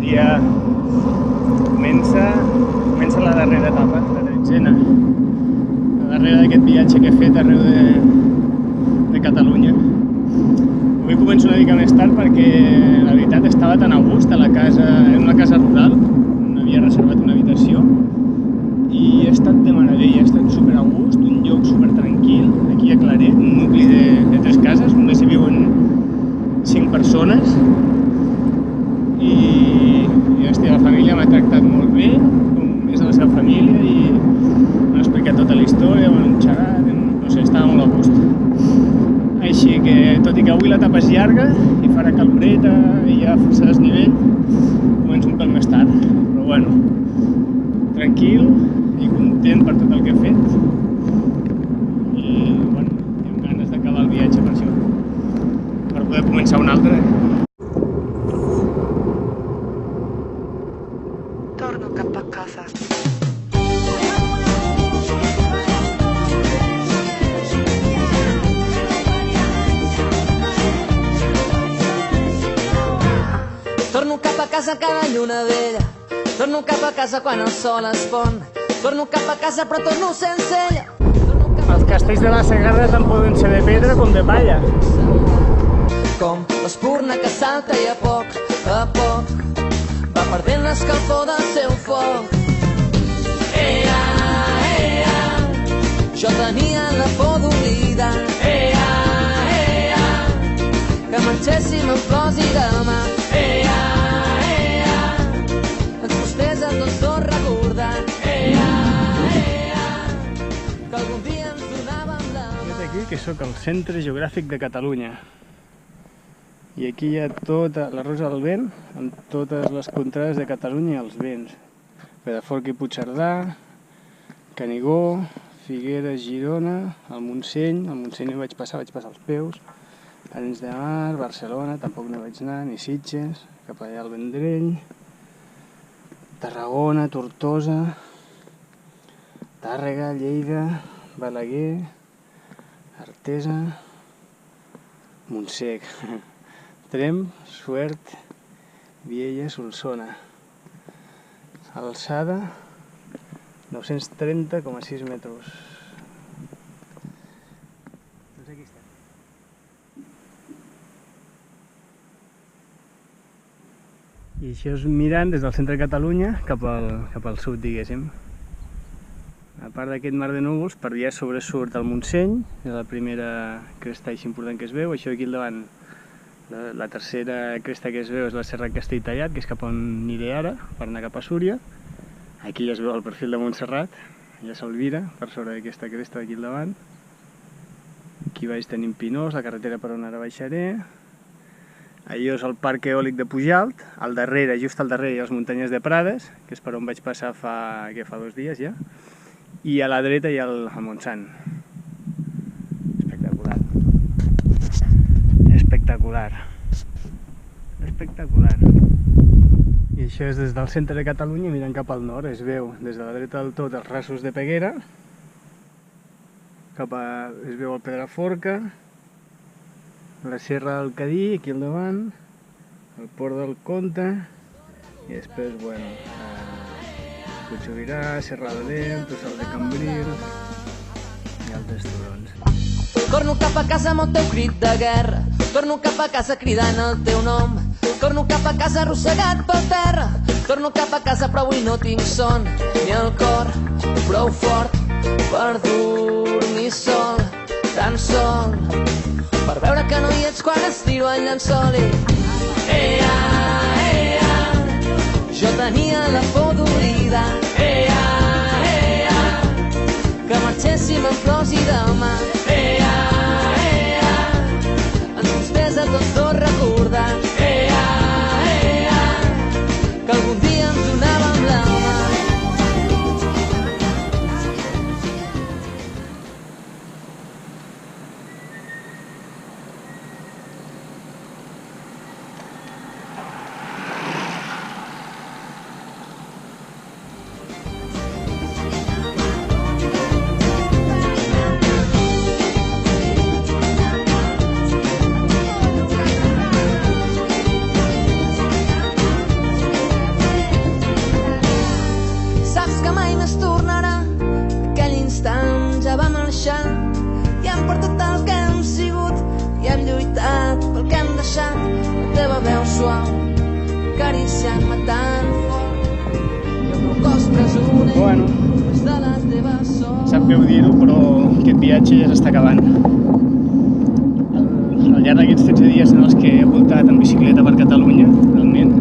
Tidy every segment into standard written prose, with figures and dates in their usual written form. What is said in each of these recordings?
dia comença la darrera etapa, la 13ª. La darrera d'aquest viatge que he fet arreu de Catalunya. Avui començo una mica més tard perquè la veritat estava tan a gust a la casa, en una casa rural, on havia reservat una habitació i he estat de meravella, he estat super a gust, un lloc super tranquil, aquí a Claret, un nucli de 3 cases, només hi viuen 5 persones i la família m'ha tractat molt bé, com és la seva família, i m'ha explicat tota la història, hem xerrat, no sé, estava molt a gust. Així que, tot i que avui l'etapa és llarga i farà caloreta i hi ha força desnivell, començo un pel més tard, però bueno, tranquil i content per tot el que he fet i bueno, amb ganes d'acabar el viatge per això, per poder començar un altre. Torno cap a casa. Torno cap a casa cada lluna vella, torno cap a casa quan el sol es pon, torno cap a casa però torno sense ella. Els castells de la Segarra tant poden ser de pedra com de palla. Com l'espurna que salta i a poc va perdent l'escalfor del seu foc. Ea, ea, jo tenia la por d'oblidar. Ea, ea, que marxéssim en flors i demà. Ea, ea, ens costés a tots dos recordar. Ea, ea, que algun dia ens donàvem la mà. Aquest aquí, que sóc al Centre Geogràfic de Catalunya. I aquí hi ha tota la Rosa del Vent, amb totes les contrades de Catalunya i els vents. Pedraforca i Puigcerdà, Canigó, Figueres, Girona, el Montseny no hi vaig passar els peus, Arenys de Mar, Barcelona, tampoc no vaig anar, ni Sitges, cap allà al Vendrell, Tarragona, Tortosa, Tàrrega, Lleida, Balaguer, Artesa, Montsec, Tremp, Suert, Viella, Solsona. Alçada 930,6 metres. Doncs aquí estem. I això és mirant des del centre de Catalunya cap al sud, diguéssim. A part d'aquest mar de núvols, per allà sobresurt el Montseny, és la primera cresta així important que es veu. Això aquí al davant, la tercera cresta que es veu és la Serra Castelltallat, que és cap on aniré ara, per anar cap a Súria. Aquí ja es veu el perfil de Montserrat, ja s'alvira per sobre d'aquesta cresta d'aquí al davant. Aquí baix tenim Pinós, la carretera per on ara baixaré. Allò és el Parc Eòlic de Pujalt, al darrere, just al darrere hi ha les muntanyes de Prades, que és per on vaig passar fa 2 dies ja, i a la dreta hi ha el Montsant. Espectacular. Espectacular. Espectacular. I això és des del centre de Catalunya mirant cap al nord, es veu des de la dreta del tot els Rasos de Peguera, es veu el Pedraforca, la Serra del Cadí, aquí al davant, el Port del Comte, i després, bueno, Puigsobirà, Serra de Dent, Tossal de Cambrils i altres turons. Torno cap a casa amb el teu crit de guerra, torno cap a casa cridant el teu nom, torno cap a casa arrossegat pel terra, torno cap a casa però avui no tinc son, ni el cor prou fort per dormir sol, tan sol, per veure que no hi ets quan estiro el llençol i... Ea, ea, jo tenia la por d'oblidar. Ea, ea, que marxéssim en flors i demà. Ea, ea, ens costés a tots dos recordar. Ea, ea, que algun dia ens donàvem la mà. matant fort i el meu cos presoner Bueno, només de la teva sort. sap greu dir-ho, però aquest viatge ja s'està acabant. Al llarg d'aquests 13 dies en els que he voltat en bicicleta per Catalunya, realment,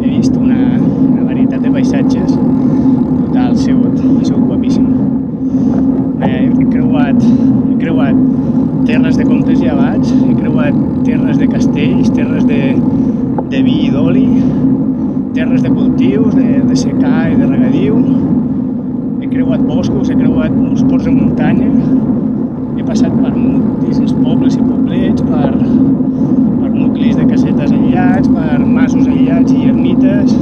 he vist una varietat de paisatges total, ha sigut guapíssim. He creuat terres de comtes i abats, he creuat terres de castells, terres de vi i d'oli, terres de cultius, de secà i de regadiu, he creuat boscos, he creuat uns ports de muntanya, he passat per moltíssims pobles i poblets, per nuclis de casetes aïllats, per masos aïllats i ermites,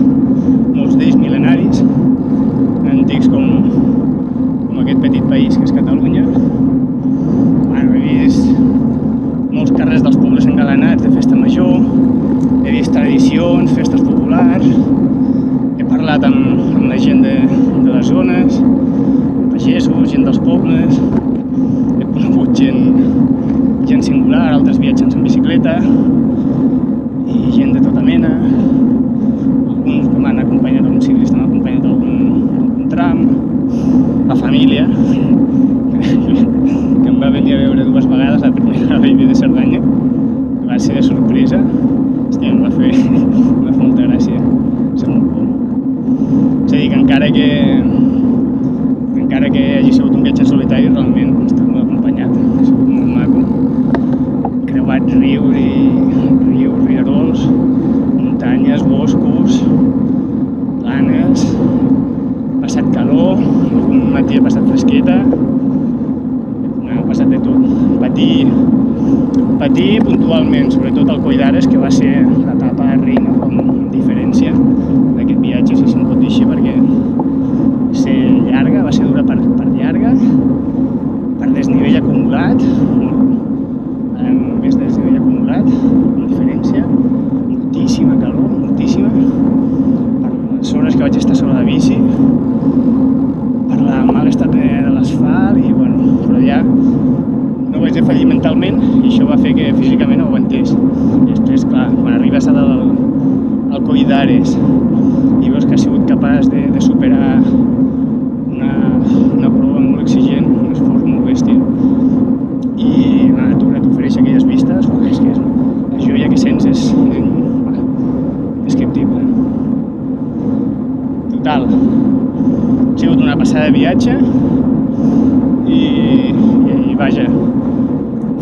molts d'ells mil·lenaris, antics com aquest petit país que és Catalunya. Bueno, he vist molts carrers dels pobles engalanats de festa major, he vist tradicions, festes populars, he parlat amb la gent de les zones, pagesos, gent dels pobles, he conegut gent singular, altres viatjants en bicicleta i gent de tota mena, alguns que m'han acompanyat, alguns ciclistes m'han acompanyat a algun tram, la família, que em va venir a veure 2 vegades, la primera a Bellver de Cerdanya, que va ser de sorpresa. Hòstia, em va fer molta gràcia, va ser molt bo. És a dir, que encara que hagi sigut un viatge en solitari, realment he estat molt acompanyat, ha sigut molt maco. He creuat rius, rierols, muntanyes, boscos, planes, he passat calor, algun matí he passat fresqueta, he passat de tot. Patir puntualment, sobretot al Coll d'Ares, que va ser l'etapa reina, amb diferència d'aquest viatge, si se'n pot dir així, perquè va ser llarga, va ser dura per llarga, per desnivell acumulat, més desnivell acumulat, amb diferència, moltíssima calor, moltíssima, per les hores que vaig estar sobre la bici, per la mal estat de l'asfalt, i bueno, però ja no vaig defallir mentalment i això va fer que físicament ho aguantés. I després, clar, quan arribes a dalt al Coll d'Ares i veus que has sigut capaç de superar una prova molt exigent, un esforç molt bèstia, i la natura t'ofereix aquelles vistes, és que la joia que sents és indescriptible. Total, ha sigut una passada de viatge i vaja,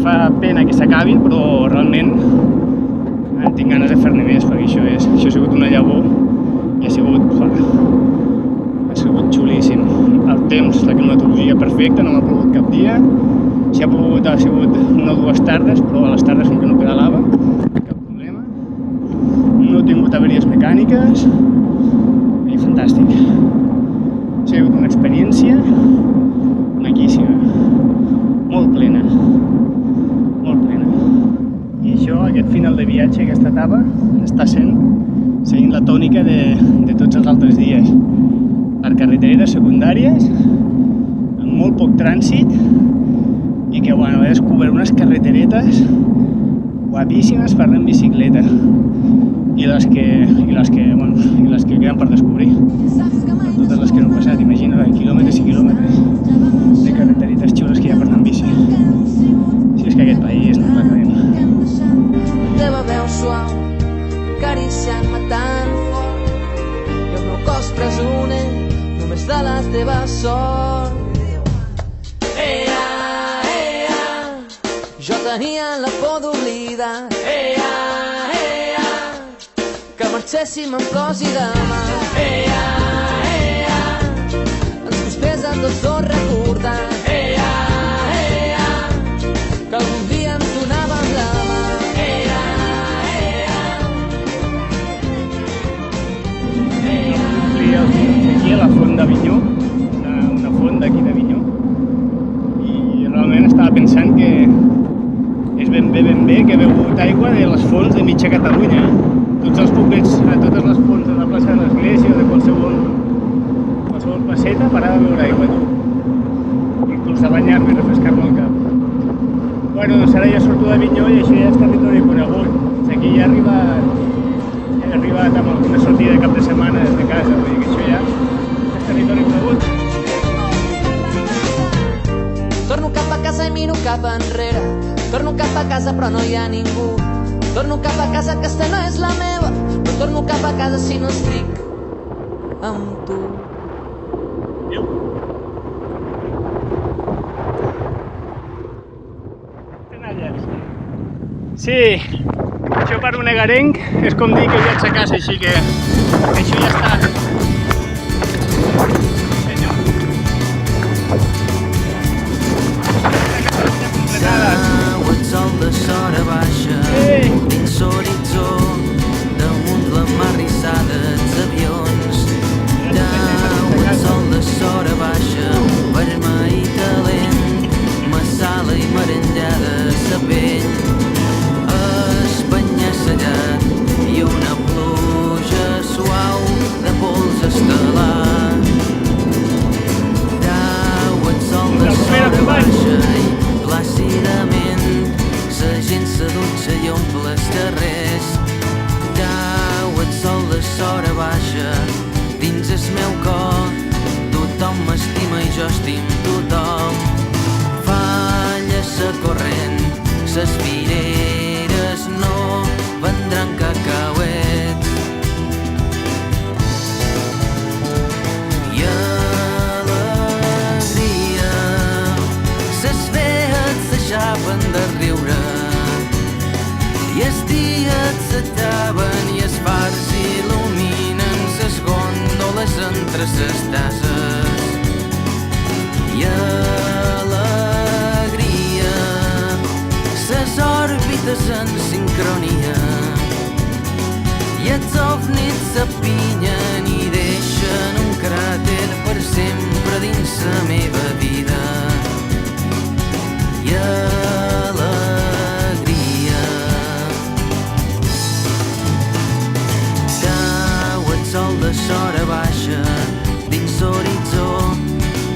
fa pena que s'acabi, però realment tinc ganes de fer-ne més, perquè això ha sigut una llavor i ha sigut xulíssim. El temps, la climatologia perfecta, no m'ha plogut cap dia. Si ha plogut ha sigut 1 o 2 tardes, però a les tardes com que no pedalava, cap problema. No he tingut averies mecàniques i fantàstic. Ha sigut una experiència maquíssima, molt plena. I això, aquest final de viatge, aquesta etapa, està seguint la tònica de tots els altres dies. Per carreteres secundàries, amb molt poc trànsit, i que, bueno, he descobert unes carreteretes guapíssimes per anar en bicicleta. I les que queden per descobrir. Totes les que no he passat, imagina't, quilòmetres i quilòmetres de carreteretes xules que hi ha per anar en bici. Si és que aquest país no l'acabem. La teva veu suau, acariciant-me tan fort, i el meu cos presoner només de la teva sort. Jo tenia la por d'oblidar que marxéssim amb cos i demà. Ens costés a tots dos recordar que algun dia ens donàvem la mà. Aquí a la font d'Avinyó, una font d'aquí d'Avinyó, i realment estava pensant que és ben bé que he begut aigua de les fonts de mitja Catalunya. Tots els poblets, totes les fonts de la plaça de l'Església o de qualsevol placeta, parava a beure aigua, tu. Inclús a banyar-me i refrescar-me el cap. Bueno, doncs ara ja surto d'Avinyó i això ja és territori conegut. Aquí ja he he arribat amb alguna sortida de cap de setmana des de casa, vull dir que això ja és territori conegut. Torno cap a casa i miro cap enrere. Torno cap a casa però no hi ha ningú. Torno cap a casa, aquesta no és la meva. No torno cap a casa si no estic amb tu. Sí, això per un egarenc és com dir que ja ets a casa, així que això ja està. Senyor. Cau el sol de sora baixa dins l'horitzó, damunt la mar rissada els avions. Cau el sol de sora baixa, vermell i talent, massala i merengada sa pell. Espanyassellat i una pluja suau de pols estel·lar. Cau el sol de sora baixa i plàcidament la gent s'adutxa i omple els carrers. Cau el sol de sora baixa dins el meu cor. Tothom m'estima i jo estim tothom. Falla sa corrent, ses fireres no vendran cacauets. I alegria, ses fees s'aixapen de riure, i els dies s'acaben i els fars il·luminen ses gòndoles entre ses tasses. I alegria, ses òrbites en sincronia, i els ovnis s'apinyen i deixen un cràter per sempre dins la meva vida. I alegria, cau el sol de sora baixa dins l'horitzó,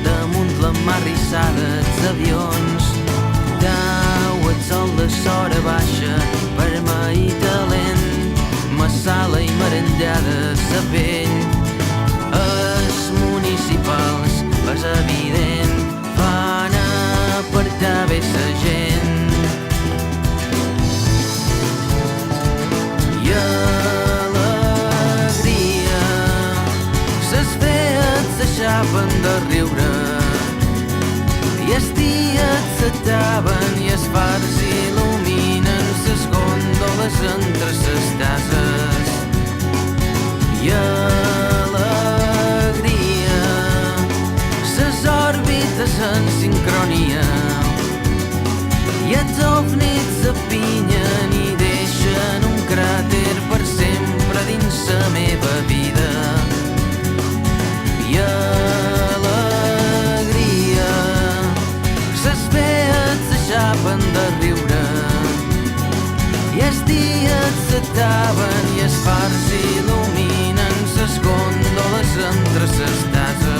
damunt la mar rissada els avions. Cau el sol de sora baixa, vermell i talent, massala i merengada sa pell. Els municipals, és evident, van apartar bé sa gent. I alegria, ses fees s'aixapen de riure, i els dies s'acaben i els fars il·luminen ses gòndoles entre ses tasses. I alegria, ses òrbites en sincronia, i els ovnis s'apinyen i deixen un cràter per sempre dins la meva vida. I alegria, ses fees s'aixapen de riure, i els dies s'acaben i els fars il·luminen ses gòndoles entre ses tasses.